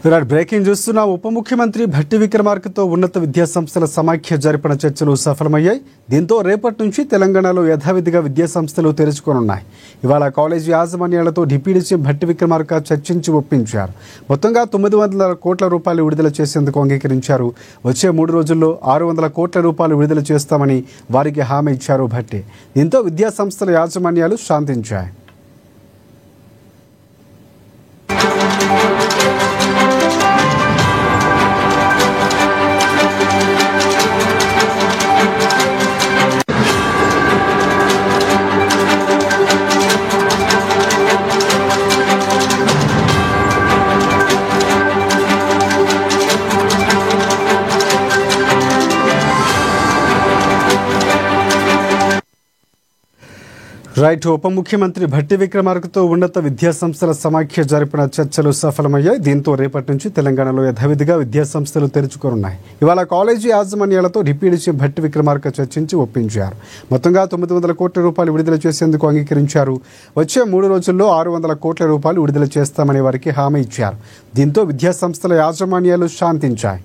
Virat breaking చూస్తున్న ఉప ముఖ్యమంత్రి భట్టి విక్రమార్కతో ఉన్నత విద్యాసంస్థల సమాఖ్య జరిపిన చర్చలు సఫలమయ్యాయి. దీంతో రేపటి నుంచి తెలంగాణలో యథావిధిగా విద్యాసంస్థలు తెరుచుకోనున్నాయి. ఇవాళ కాలేజీ యాజమాన్యాలతో డిప్యూటీ సీఎం భట్టి విక్రమార్క చర్చించి ఒప్పించారు. మొత్తంగా 900 కోట్ల రూపాయలు విడుదల చేసేందుకు అంగీకరించారు. వచ్చే 3 రోజుల్లో 600 కోట్ల రూపాయలు విడుదల చేస్తామని వారికి హామీ ఇచ్చారు భట్టి. దీంతో విద్యాసంస్థల యాజమాన్యాలు శాంతించాయి. రైట్. ఉప ముఖ్యమంత్రి భట్టి విక్రమార్కతో ఉన్నత విద్యాసంస్థల సమాఖ్య జరిపిన చర్చలు సఫలమయ్యాయి. దీంతో రేపటి నుంచి తెలంగాణలో యథావిధిగా విద్యాసంస్థలు తెరుచుకోనున్నాయి. ఇవాళ కాలేజీ యాజమాన్యాలతో డిప్యూటీ సీఎం భట్టి విక్రమార్క చర్చించి ఒప్పించారు. మొత్తంగా 900 కోట్ల రూపాయలు విడుదల చేసేందుకు అంగీకరించారు. వచ్చే 3 రోజుల్లో 600 కోట్ల రూపాయలు విడుదల చేస్తామని వారికి హామీ ఇచ్చారు. దీంతో విద్యాసంస్థల యాజమాన్యాలు శాంతించాయి.